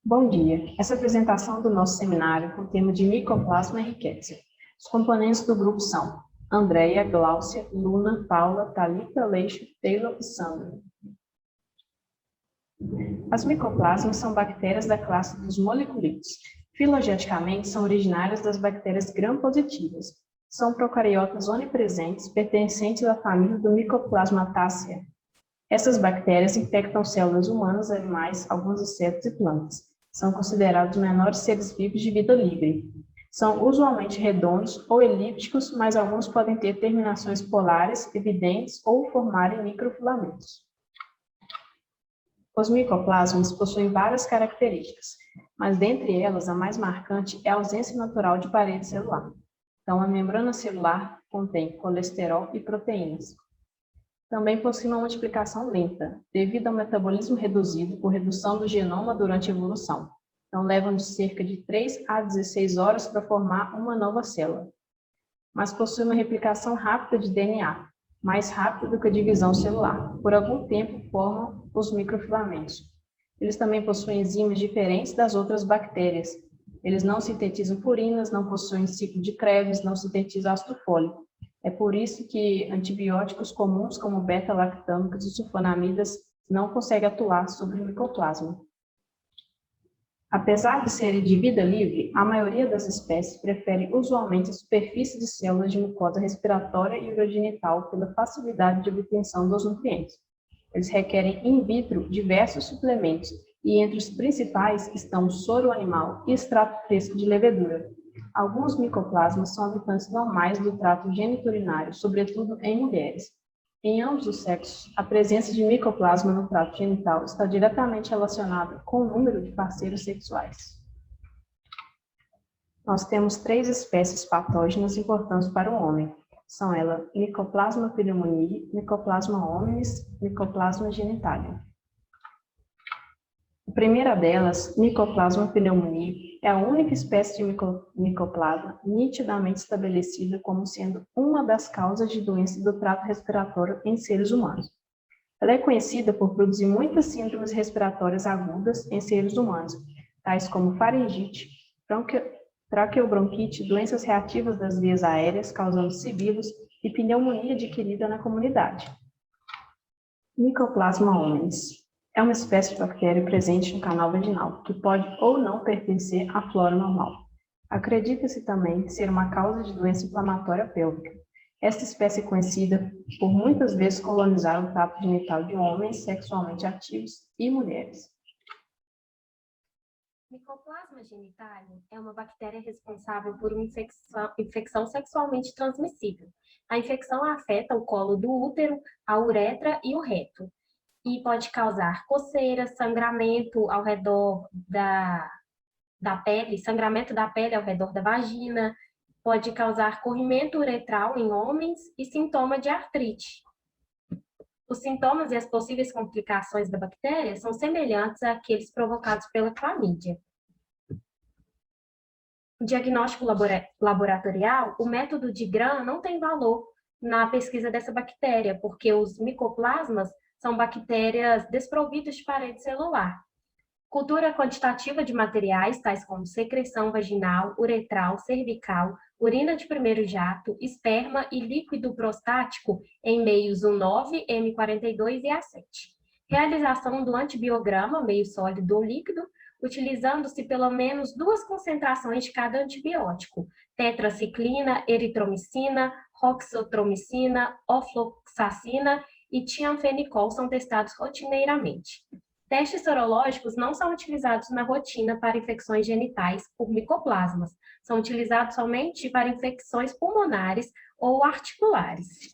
Bom dia. Essa apresentação do nosso seminário com o tema de Mycoplasma rickettsii. Os componentes do grupo são Andréia, Gláucia, Luna, Paula, Thalita, Leixo, Taylor e Sandra. As micoplasmas são bactérias da classe dos moleculídeos. Filogeneticamente, são originárias das bactérias gram-positivas. São procariotas onipresentes, pertencentes à família do Mycoplasmataceae. Essas bactérias infectam células humanas, animais, alguns insetos e plantas. São considerados os menores seres vivos de vida livre. São usualmente redondos ou elípticos, mas alguns podem ter terminações polares, evidentes ou formarem microfilamentos. Os micoplasmas possuem várias características, mas dentre elas a mais marcante é a ausência natural de parede celular. Então, a membrana celular contém colesterol e proteínas. Também possui uma multiplicação lenta, devido ao metabolismo reduzido por redução do genoma durante a evolução. Então, levam de cerca de 3 a 16 horas para formar uma nova célula. Mas possui uma replicação rápida de DNA, mais rápida do que a divisão celular. Por algum tempo, formam os microfilamentos. Eles também possuem enzimas diferentes das outras bactérias. Eles não sintetizam purinas, não possuem ciclo de Krebs, não sintetizam ácido fólico. É por isso que antibióticos comuns, como beta-lactâmicos e sulfonamidas, não conseguem atuar sobre o micoplasma. Apesar de serem de vida livre, a maioria das espécies prefere usualmente a superfície de células de mucosa respiratória e urogenital pela facilidade de obtenção dos nutrientes. Eles requerem in vitro diversos suplementos, e entre os principais estão o soro animal e extrato fresco de levedura. Alguns micoplasmas são habitantes normais do trato geniturinário, sobretudo em mulheres. Em ambos os sexos, a presença de micoplasma no trato genital está diretamente relacionada com o número de parceiros sexuais. Nós temos 3 espécies patógenas importantes para o homem. São elas Mycoplasma pneumoniae, Mycoplasma hominis, Mycoplasma genitalium. A primeira delas, Mycoplasma pneumoniae, é a única espécie de micoplasma nitidamente estabelecida como sendo uma das causas de doença do trato respiratório em seres humanos. Ela é conhecida por produzir muitas síndromes respiratórias agudas em seres humanos, tais como faringite, traqueobronquite, doenças reativas das vias aéreas, causando sibilos e pneumonia adquirida na comunidade. Mycoplasma hominis é uma espécie de bactéria presente no canal vaginal, que pode ou não pertencer à flora normal. Acredita-se também ser uma causa de doença inflamatória pélvica. Esta espécie é conhecida por muitas vezes colonizar o trato genital de homens sexualmente ativos e mulheres. Mycoplasma genitalium é uma bactéria responsável por uma infecção sexualmente transmissível. A infecção afeta o colo do útero, a uretra e o reto, e pode causar coceira, sangramento ao redor da pele, sangramento da pele ao redor da vagina, pode causar corrimento uretral em homens e sintoma de artrite. Os sintomas e as possíveis complicações da bactéria são semelhantes àqueles provocados pela clamídia. No diagnóstico laboratorial, o método de Gram não tem valor na pesquisa dessa bactéria, porque os micoplasmas são bactérias desprovidas de parede celular. Cultura quantitativa de materiais, tais como secreção vaginal, uretral, cervical, urina de primeiro jato, esperma e líquido prostático em meios U9, M42 e A7. Realização do antibiograma, meio sólido ou líquido, utilizando-se pelo menos 2 concentrações de cada antibiótico, tetraciclina, eritromicina, roxotromicina, ofloxacina e tianfenicol são testados rotineiramente. Testes sorológicos não são utilizados na rotina para infecções genitais por micoplasmas, são utilizados somente para infecções pulmonares ou articulares.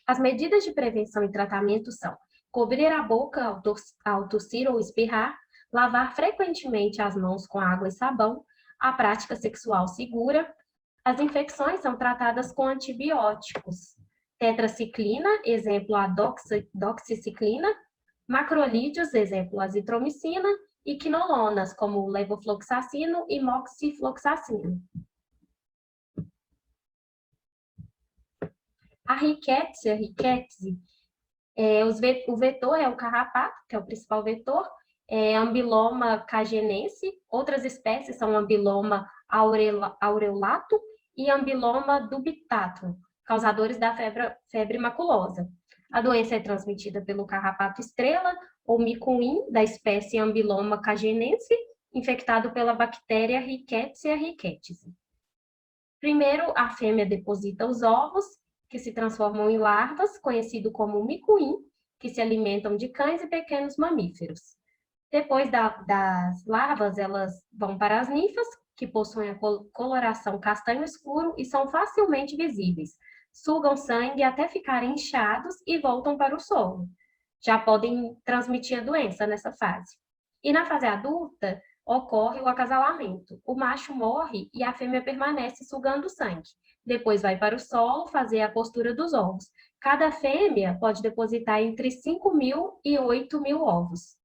As medidas de prevenção e tratamento são cobrir a boca ao tossir ou espirrar, lavar frequentemente as mãos com água e sabão, a prática sexual segura. As infecções são tratadas com antibióticos, tetraciclina, exemplo a doxiciclina, macrolídeos, exemplo azitromicina, e quinolonas, como levofloxacino e moxifloxacino. A rickettsii, o vetor é o carrapato, que é o principal vetor, Ambiloma cagenense, outras espécies são Ambiloma aureolato e Ambiloma dubitatum, causadores da febre maculosa. A doença é transmitida pelo carrapato estrela ou micuim, da espécie Ambiloma cagenense, infectado pela bactéria Rickettsia rickettsii. Primeiro, a fêmea deposita os ovos, que se transformam em larvas, conhecido como micuim, que se alimentam de cães e pequenos mamíferos. Depois das larvas, elas vão para as ninfas, que possuem a coloração castanho escuro e são facilmente visíveis. Sugam sangue até ficarem inchados e voltam para o solo. Já podem transmitir a doença nessa fase. E na fase adulta, ocorre o acasalamento. O macho morre e a fêmea permanece sugando sangue. Depois vai para o solo fazer a postura dos ovos. Cada fêmea pode depositar entre 5.000 e 8.000 ovos.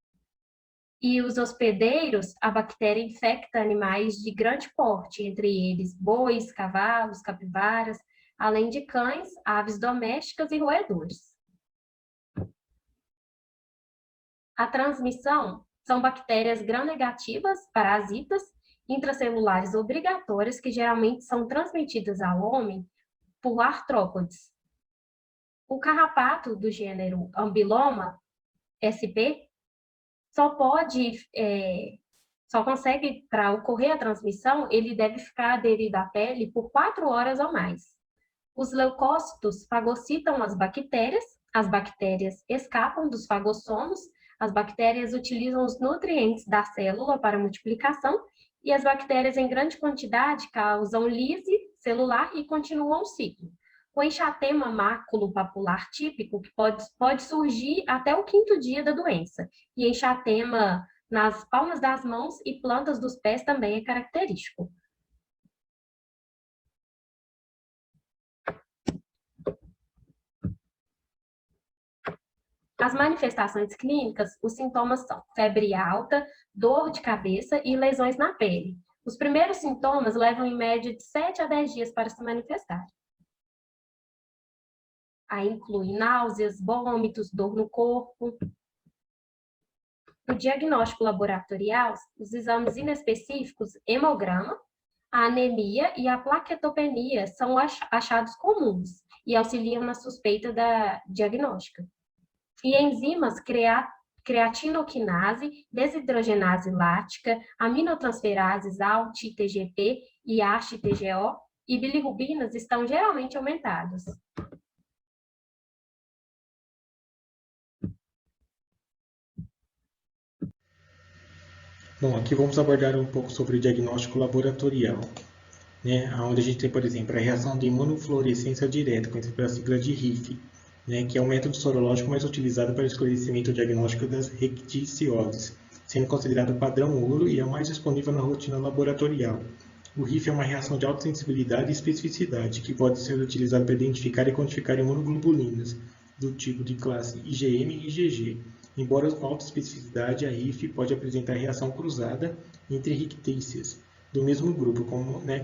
E os hospedeiros, a bactéria infecta animais de grande porte, entre eles bois, cavalos, capivaras, além de cães, aves domésticas e roedores. A transmissão são bactérias gram-negativas, parasitas, intracelulares obrigatórias, que geralmente são transmitidas ao homem por artrópodes. O carrapato do gênero Ambiloma sp só consegue, para ocorrer a transmissão, ele deve ficar aderido à pele por 4 horas ou mais. Os leucócitos fagocitam as bactérias escapam dos fagossomos, as bactérias utilizam os nutrientes da célula para multiplicação e as bactérias em grande quantidade causam lise celular e continuam o ciclo. O enxatema máculo-papular típico que pode surgir até o 5º dia da doença. E enxatema nas palmas das mãos e plantas dos pés também é característico. As manifestações clínicas, os sintomas são febre alta, dor de cabeça e lesões na pele. Os primeiros sintomas levam em média de 7 a 10 dias para se manifestar. Aí inclui náuseas, vômitos, dor no corpo. No diagnóstico laboratorial, os exames inespecíficos, hemograma, a anemia e a plaquetopenia são achados comuns e auxiliam na suspeita da diagnóstica. E enzimas creatinoquinase, desidrogenase lática, aminotransferases ALT-TGP e AST-TGO e bilirrubinas estão geralmente aumentados. Bom, aqui vamos abordar um pouco sobre o diagnóstico laboratorial, né, onde a gente tem, por exemplo, a reação de imunofluorescência direta, conhecida pela sigla de RIF, né, que é o método sorológico mais utilizado para o esclarecimento diagnóstico das ricticioses, sendo considerado padrão ouro e é o mais disponível na rotina laboratorial. O RIF é uma reação de alta sensibilidade e especificidade, que pode ser utilizado para identificar e quantificar imunoglobulinas do tipo de classe IgM e IgG. Embora com alta especificidade, a RIF pode apresentar reação cruzada entre rictícias do mesmo grupo,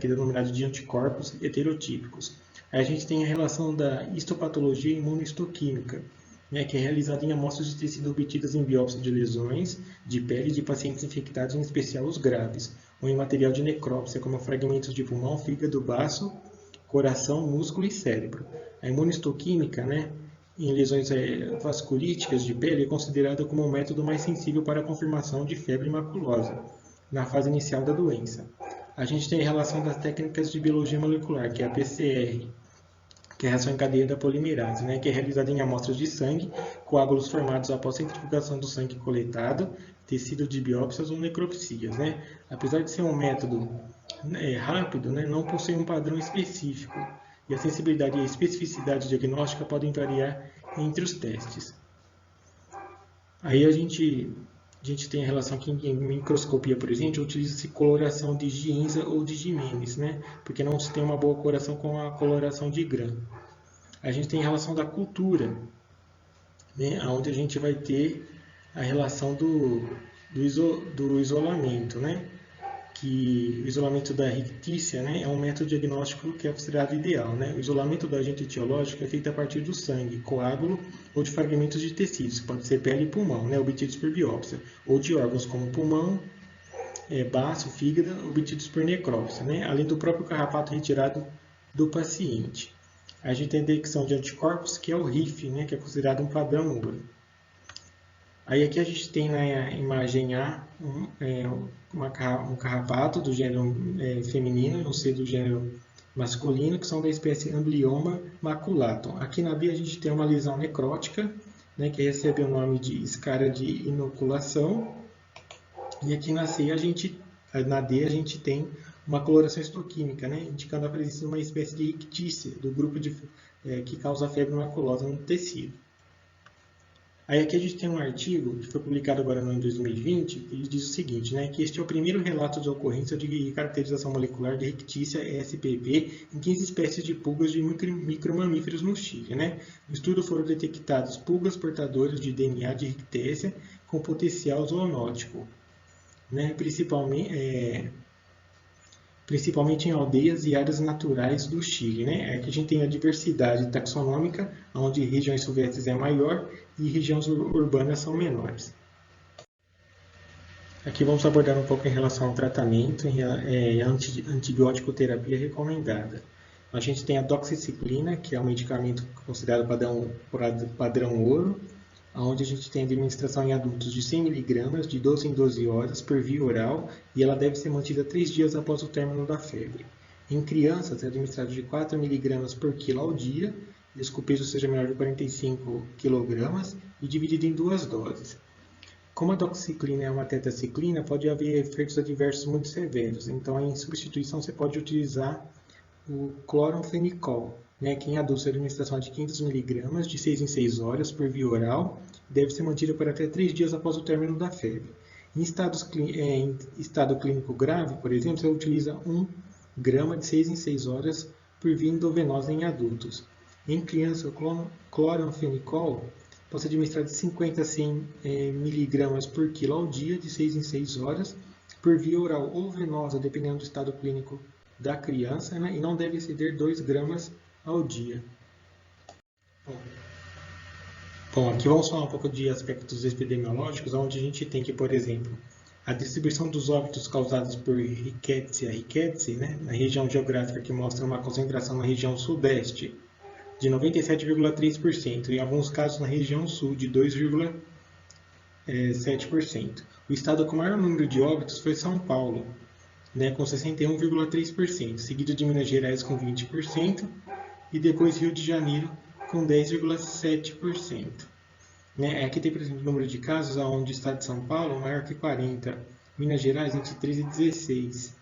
que é denominado de anticorpos heterotípicos. Aí a gente tem a relação da histopatologia imunohistoquímica, que é realizada em amostras de tecido obtidas em biópsia de lesões de pele de pacientes infectados, em especial os graves, ou em material de necrópsia, como fragmentos de pulmão, fígado, baço, coração, músculo e cérebro. A imunohistoquímica, em lesões vasculíticas de pele, é considerada como um método mais sensível para a confirmação de febre maculosa, na fase inicial da doença. A gente tem a relação das técnicas de biologia molecular, que é a PCR, que é a reação em cadeia da polimerase, que é realizada em amostras de sangue, coágulos formados após centrifugação do sangue coletado, tecido de biópsias ou necropsias. Apesar de ser um método rápido, não possui um padrão específico, e a sensibilidade e a especificidade diagnóstica podem variar entre os testes. Aí a gente tem a relação que em microscopia, por exemplo, utiliza-se coloração de Giemsa ou de Gimenez, porque não se tem uma boa coloração com a coloração de Gram. A gente tem a relação da cultura, onde a gente vai ter a relação do isolamento, que o isolamento da rictícia, né, é um método diagnóstico que é considerado ideal, né? O isolamento do agente etiológico é feito a partir do sangue, coágulo ou de fragmentos de tecidos, que pode ser pele e pulmão, né, obtidos por biópsia, ou de órgãos como pulmão, baço, fígado, obtidos por necrópsia, né, além do próprio carrapato retirado do paciente. A gente tem a detecção de anticorpos, que é o RIF, né, que é considerado um padrão ouro. Aí aqui a gente tem na imagem A um carrapato do gênero feminino e um C do gênero masculino, que são da espécie Amblyomma maculatum. Aqui na B a gente tem uma lesão necrótica, né, que recebe o nome de escara de inoculação. E aqui na C na D a gente tem uma coloração histoquímica, né, indicando a presença de uma espécie de rictícia do grupo que causa febre maculosa no tecido. Aí aqui a gente tem um artigo que foi publicado agora no ano 2020, que diz o seguinte, né, que este é o primeiro relato de ocorrência de caracterização molecular de rictícia SPP em 15 espécies de pulgas de micromamíferos no Chile, né? No estudo foram detectados pulgas portadoras de DNA de rictésia com potencial zoonótico, né, principalmente em aldeias e áreas naturais do Chile, né? Aqui a gente tem a diversidade taxonômica, onde regiões silvestres é maior e regiões urbanas são menores. Aqui vamos abordar um pouco em relação ao tratamento e antibiótico terapia recomendada. A gente tem a doxiciclina, que é um medicamento considerado padrão ouro, onde a gente tem a administração em adultos de 100 mg, de 12 em 12 horas, por via oral, e ela deve ser mantida 3 dias após o término da febre. Em crianças, é administrado de 4 mg por quilo ao dia, desde que o peso seja menor de 45 kg, e dividido em 2 doses. Como a doxiciclina é uma tetraciclina, pode haver efeitos adversos muito severos, então em substituição você pode utilizar o cloramfenicol, né, que em adultos a administração é de 500 mg, de 6 em 6 horas, por via oral, deve ser mantida por até 3 dias após o término da febre. Em estado clínico grave, por exemplo, você utiliza 1 grama de 6 em 6 horas por via endovenosa em adultos. Em criança, o cloramfenicol pode ser administrado de 50 a 100 mg por quilo ao dia, de 6 em 6 horas, por via oral ou venosa, dependendo do estado clínico da criança, né, e não deve exceder 2 gramas ao dia. Bom, aqui vamos falar um pouco de aspectos epidemiológicos, onde a gente tem que, por exemplo, a distribuição dos óbitos causados por Rickettsia rickettsii, né, na região geográfica que mostra uma concentração na região sudeste de 97,3%, e em alguns casos na região sul de 2,7%. O estado com maior número de óbitos foi São Paulo, né, com 61,3%, seguido de Minas Gerais com 20%, e depois Rio de Janeiro com 10,7%. Né? Aqui tem, por exemplo, o número de casos onde o estado de São Paulo é maior que 40, Minas Gerais entre 13 e 16,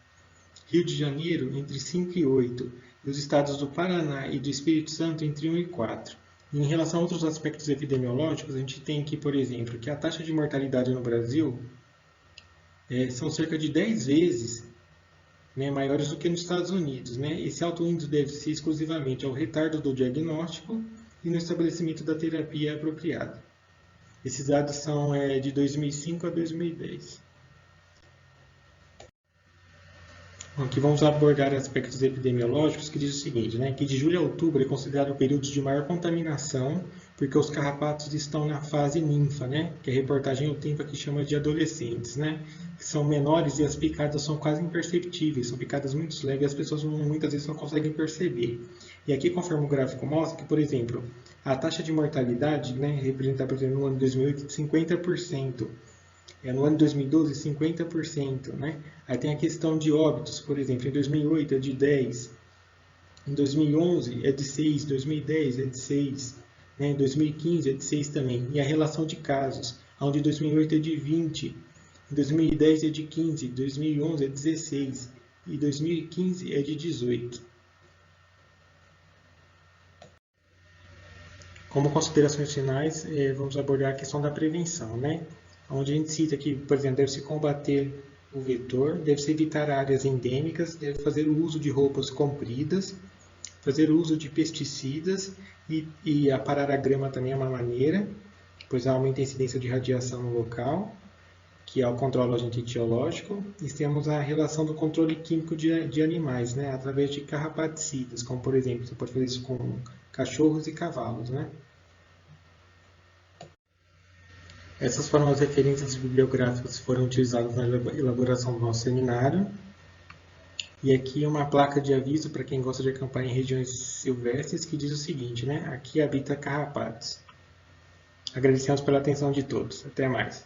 Rio de Janeiro entre 5 e 8, e os estados do Paraná e do Espírito Santo entre 1 e 4. E em relação a outros aspectos epidemiológicos, a gente tem aqui, por exemplo, que a taxa de mortalidade no Brasil são cerca de 10 vezes, né, maiores do que nos Estados Unidos. Né? Esse alto índice deve-se exclusivamente ao retardo do diagnóstico e no estabelecimento da terapia apropriada. Esses dados são de 2005 a 2010. Aqui vamos abordar aspectos epidemiológicos que diz o seguinte, né, que de julho a outubro é considerado o período de maior contaminação, porque os carrapatos estão na fase ninfa, né, que a reportagem o tempo aqui chama de adolescentes, né, que são menores e as picadas são quase imperceptíveis, são picadas muito leves e as pessoas muitas vezes não conseguem perceber. E aqui, conforme o gráfico mostra, que, por exemplo, a taxa de mortalidade, né, representada, por exemplo, no ano de 2008, 50%. No ano de 2012, 50%. Né? Aí tem a questão de óbitos, por exemplo, em 2008 é de 10%, em 2011 é de 6%, em 2010 é de 6%, né? Em 2015 é de 6% também. E a relação de casos, onde em 2008 é de 20%, em 2010 é de 15%, em 2011 é 16% e em 2015 é de 18%. Como considerações finais, vamos abordar a questão da prevenção, né? Onde a gente cita que, por exemplo, deve-se combater o vetor, deve-se evitar áreas endêmicas, deve fazer o uso de roupas compridas, fazer o uso de pesticidas e aparar a grama também é uma maneira, pois há uma intensa incidência de radiação no local, que é o controle do agente etiológico, e temos a relação do controle químico de animais, né, através de carrapaticidas, como por exemplo, você pode fazer isso com cachorros e cavalos, né? Essas foram as referências bibliográficas que foram utilizadas na elaboração do nosso seminário. E aqui uma placa de aviso para quem gosta de acampar em regiões silvestres, que diz o seguinte, né? Aqui habita carrapatos. Agradecemos pela atenção de todos. Até mais.